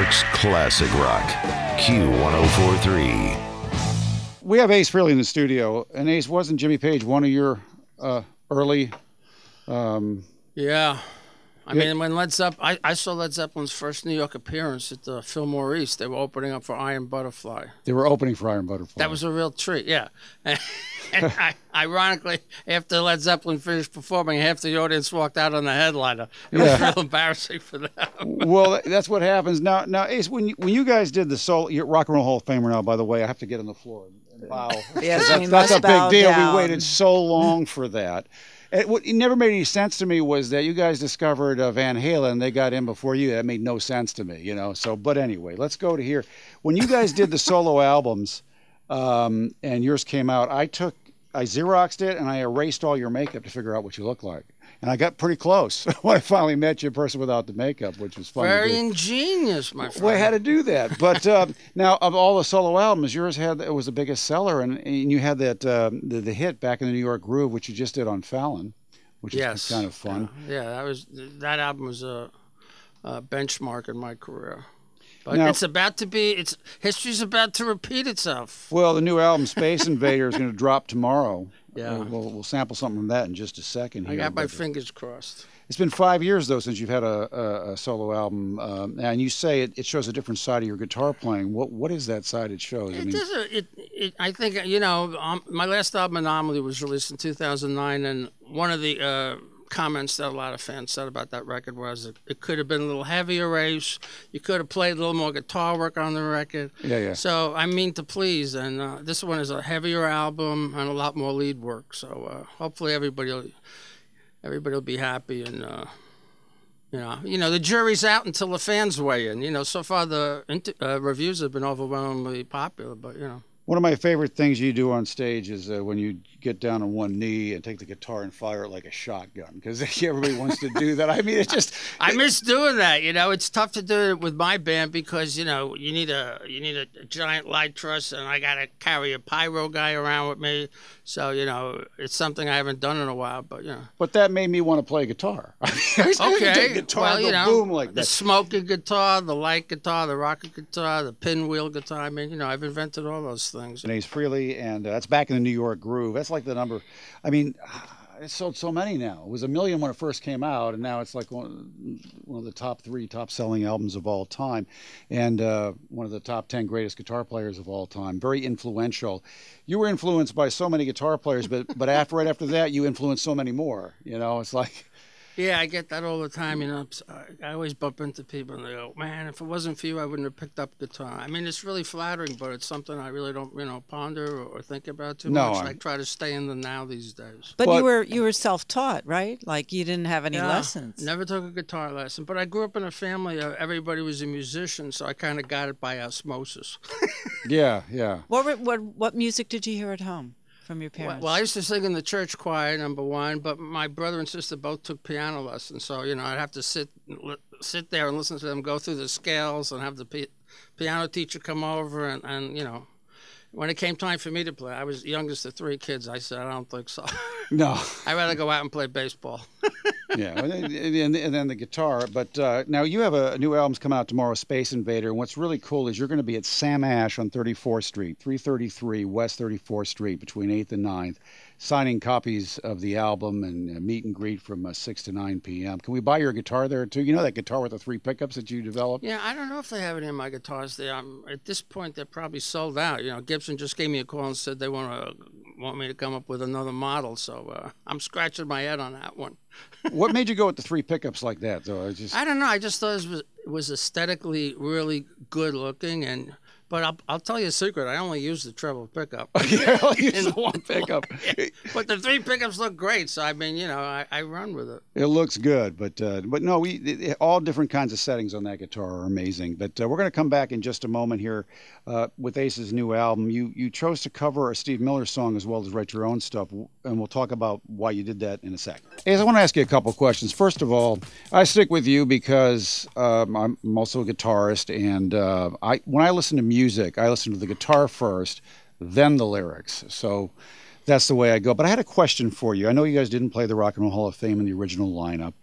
York's classic rock, Q1043. We have Ace Frehley in the studio, and Ace, wasn't Jimmy Page one of your early? Yeah. I mean, when Led Zeppelin, I saw Led Zeppelin's first New York appearance at the Fillmore East. They were opening up for Iron Butterfly. They were opening for Iron Butterfly. That was a real treat, yeah. And ironically, after Led Zeppelin finished performing, half the audience walked out on the headliner. It was real embarrassing for them. Well, that's what happens. Now, Ace, when you guys did the solo, you're Rock and Roll Hall of Famer now, by the way. I have to get on the floor and bow. Yes, that's a big deal. Down. We waited so long for that. What never made any sense to me was that you guys discovered Van Halen. They got in before you. That made no sense to me, you know. So, but anyway, let's go to here. When you guys did the solo albums, and yours came out, I Xeroxed it and I erased all your makeup to figure out what you look like. And I got pretty close when I finally met you in person without the makeup, which was fun. Very ingenious, my friend. Well, I had to do that. But now, of all the solo albums, yours was the biggest seller, and you had that the hit Back in the New York Groove, which you just did on Fallon, which is kind of fun. Yeah, that album was a benchmark in my career. But now, history's about to repeat itself. Well, the new album Space Invader is going to drop tomorrow. Yeah, we'll sample something from that in just a second. Here, I got my fingers crossed. It's been 5 years though since you've had a solo album, and you say it shows a different side of your guitar playing. What is that side it shows? I think my last album Anomaly was released in 2009, and one of the comments that a lot of fans said about that record was it could have been a little heavier, Ace. You could have played a little more guitar work on the record. Yeah. So I mean to please, and this one is a heavier album and a lot more lead work. So hopefully everybody will be happy, and the jury's out until the fans weigh in. So far the reviews have been overwhelmingly popular, but One of my favorite things you do on stage is when you get down on one knee and take the guitar and fire it like a shotgun, because everybody wants to do that. I mean, it's just... I miss doing that. It's tough to do it with my band because, you need a giant light truss, and I got to carry a pyro guy around with me. So, it's something I haven't done in a while, but, But that made me want to play guitar. Okay. Guitar, boom like that. The smoky guitar, the light guitar, the rocket guitar, the pinwheel guitar. I mean, I've invented all those things. And Ace Frehley, and that's Back in the New York Groove. That's like the number. I mean, it sold so many now. It was 1 million when it first came out, and now it's like one of the top 3 top-selling albums of all time, and one of the top 10 greatest guitar players of all time. Very influential. You were influenced by so many guitar players, but right after that, you influenced so many more. It's like... Yeah, I get that all the time. I always bump into people and they go, "Man, if it wasn't for you, I wouldn't have picked up guitar." I mean, it's really flattering, but it's something I really don't, ponder or think about too much. I try to stay in the now these days. But you were self-taught, right? Like you didn't have any lessons. Never took a guitar lesson, but I grew up in a family. Everybody was a musician, so I kind of got it by osmosis. Yeah. What music did you hear at home from your parents? Well, I used to sing in the church choir, number one, but my brother and sister both took piano lessons, so I'd have to sit there and listen to them go through the scales and have the piano teacher come over, and when it came time for me to play, I was the youngest of 3 kids. I said, I don't think so. No. I'd rather go out and play baseball. Yeah, and then the guitar. But now you have a new album's come out tomorrow, Space Invader. And what's really cool is you're going to be at Sam Ash on 34th Street, 333 West 34th Street, between 8th and 9th, signing copies of the album and meet and greet from 6 to 9 p.m. Can we buy your guitar there, too? That guitar with the 3 pickups that you developed? Yeah, I don't know if they have any of my guitars there. At this point, they're probably sold out. Gibson just gave me a call and said they want me to come up with another model, so I'm scratching my head on that one. What made you go with the 3 pickups like that, though? I don't know. I just thought it was aesthetically really good looking, but I'll tell you a secret. I only use the treble pickup. Yeah, I only use the 1 pickup. But the 3 pickups look great, so I mean, I run with it. It looks good, but no, all different kinds of settings on that guitar are amazing. But we're going to come back in just a moment here with Ace's new album. You chose to cover a Steve Miller song as well as write your own stuff, and we'll talk about why you did that in a sec. Ace, I want to ask you a couple questions. First of all, I stick with you because I'm also a guitarist, and when I listen to music, I listen to the guitar first, then the lyrics. So that's the way I go. But I had a question for you. I know you guys didn't play the Rock and Roll Hall of Fame in the original lineup.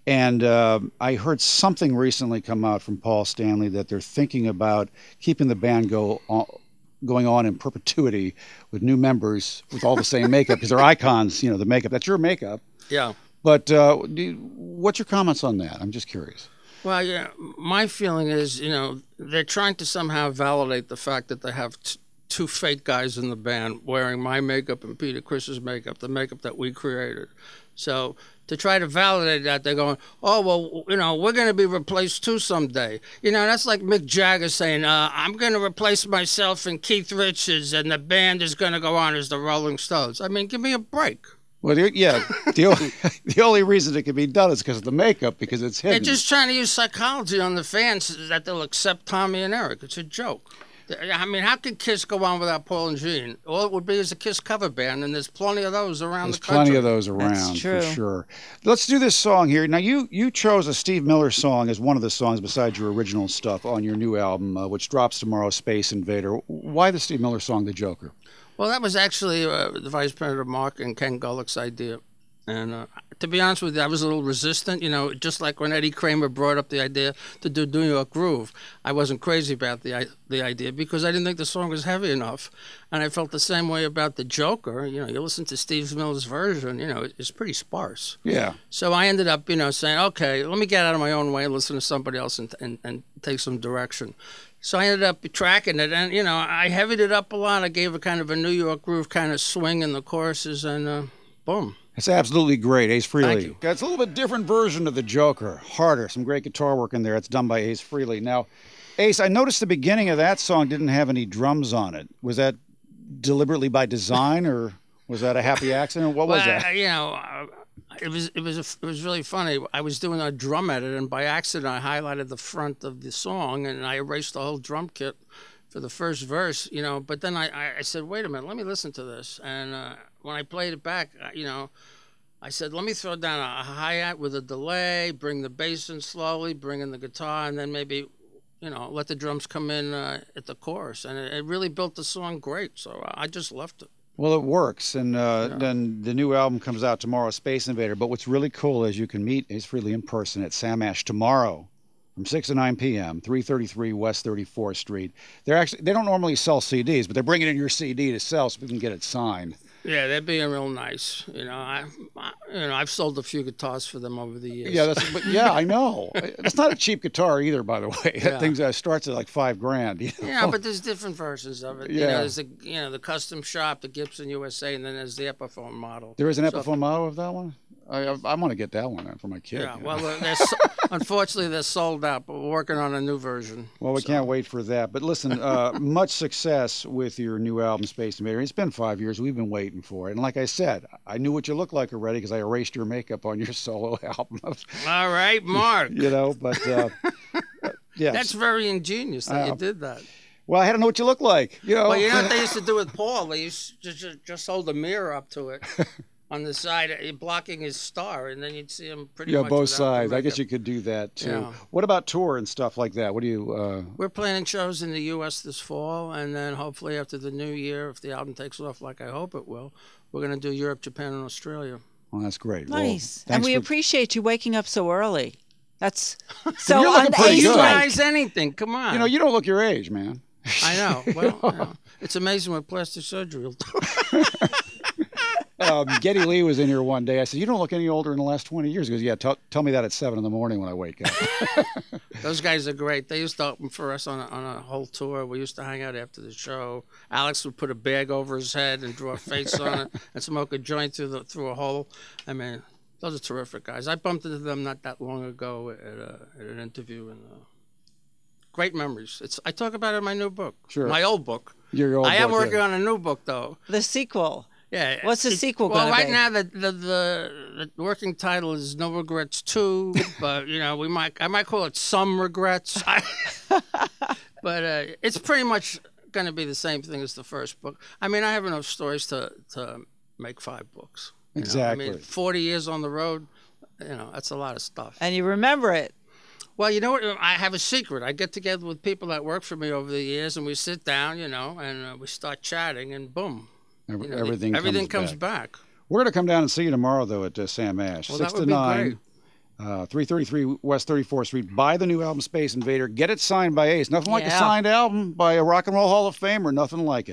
And I heard something recently come out from Paul Stanley that they're thinking about keeping the band going on in perpetuity with new members with all the same makeup because they're icons. You know, the makeup. That's your makeup. Yeah. But what's your comments on that? I'm just curious. Well, yeah, my feeling is, you know, they're trying to somehow validate the fact that they have two fake guys in the band wearing my makeup and Peter Criss's makeup, the makeup that we created. So to try to validate that, they're going, oh, well, you know, we're going to be replaced too someday. You know, that's like Mick Jagger saying, I'm going to replace myself and Keith Richards, and the band is going to go on as the Rolling Stones. I mean, give me a break. Well, yeah, the only reason it can be done is because of the makeup, because it's hidden. They're just trying to use psychology on the fans that they'll accept Tommy and Eric. It's a joke. I mean, how could Kiss go on without Paul and Gene? All it would be is a Kiss cover band, and there's plenty of those around the country. There's plenty of those around, for sure. Let's do this song here. Now, you chose a Steve Miller song as one of the songs besides your original stuff on your new album, which drops tomorrow, Space Invader. Why the Steve Miller song, The Joker? Well, that was actually the Vice President Mark and Ken Gullick's idea. And to be honest with you, I was a little resistant, you know, just like when Eddie Kramer brought up the idea to do New York Groove. I wasn't crazy about the idea because I didn't think the song was heavy enough. And I felt the same way about The Joker. You know, you listen to Steve Miller's version, you know, it's pretty sparse. Yeah. So I ended up, you know, saying, okay, let me get out of my own way and listen to somebody else and take some direction. So I ended up tracking it, and, you know, I heavied it up a lot. I gave it kind of a New York Groove kind of swing in the choruses, and boom. It's absolutely great, Ace Frehley. Thank you. It's a little bit different version of The Joker, harder, some great guitar work in there. It's done by Ace Frehley. Now, Ace, I noticed the beginning of that song didn't have any drums on it. Was that deliberately by design, or was that a happy accident? What was that? You know, it was really funny. I was doing a drum edit, and by accident I highlighted the front of the song, and I erased the whole drum kit for the first verse, you know. But then I said, wait a minute, let me listen to this. And when I played it back, you know, I said, let me throw down a hi-hat with a delay, bring the bass in slowly, bring in the guitar, and then maybe, you know, let the drums come in at the chorus. And it really built the song great, so I just left it. Well, it works, and then the new album comes out tomorrow, Space Invader. But what's really cool is you can meet Ace Frehley in person at Sam Ash tomorrow from 6 to 9 p.m., 333 West 34th Street. They don't normally sell CDs, but they're bringing in your CD to sell so we can get it signed. Yeah, they're being real nice. You know, I've sold a few guitars for them over the years. Yeah, I know. That's not a cheap guitar either, by the way. That thing starts at like $5,000. You know? Yeah, but there's different versions of it. Yeah. You know, there's the custom shop, the Gibson USA, and then there's the Epiphone model. There is an Epiphone model of that one? I want to get that one for my kid. Yeah, well, unfortunately, they're sold out, but we're working on a new version. Well, we can't wait for that. But listen, much success with your new album, Space Invader. It's been 5 years. We've been waiting for it. And like I said, I knew what you looked like already because I erased your makeup on your solo album. All right, Mark. You know, but yeah. That's very ingenious that you did that. Well, I had to know what you look like. You know? Well, you know what they used to do with Paul? They used to just hold a mirror up to it. On the side, blocking his star, and then you'd see him pretty much. Yeah, both sides. I guess you could do that too. Yeah. What about tour and stuff like that? What do you? We're planning shows in the U.S. this fall, and then hopefully after the new year, if the album takes off like I hope it will, we're going to do Europe, Japan, and Australia. Well, that's great. Nice, well, and we appreciate you waking up so early. That's so You're looking pretty good. Guys, anything? Come on. You know, you don't look your age, man. I know. Well, you know, it's amazing what plastic surgery will do. Geddy Lee was in here one day. I said, you don't look any older in the last 20 years. He goes, yeah, tell me that at 7 in the morning when I wake up. Those guys are great. They used to open for us on a whole tour. We used to hang out after the show. Alex would put a bag over his head and draw a face on it and smoke a joint through a hole. I mean, those are terrific guys. I bumped into them not that long ago at an interview, and great memories. I talk about it in my new book. Sure. My old book. Your old book. I am working on a new book, though. The sequel. Yeah. What's the sequel going to be? Well, right now the working title is No Regrets 2, but you know I might call it Some Regrets. But it's pretty much going to be the same thing as the first book. I mean, I have enough stories to make 5 books. Exactly. I mean, 40 years on the road, you know, that's a lot of stuff. And you remember it. Well, you know what? I have a secret. I get together with people that work for me over the years, and we sit down, you know, and we start chatting, and boom. Everything comes back. We're going to come down and see you tomorrow, though, at Sam Ash. Well, 6 that would to be 9. great. 333 West 34th Street. Buy the new album Space Invader. Get it signed by Ace. Nothing like a Yeah. signed album by a Rock and Roll Hall of Famer. Nothing like it.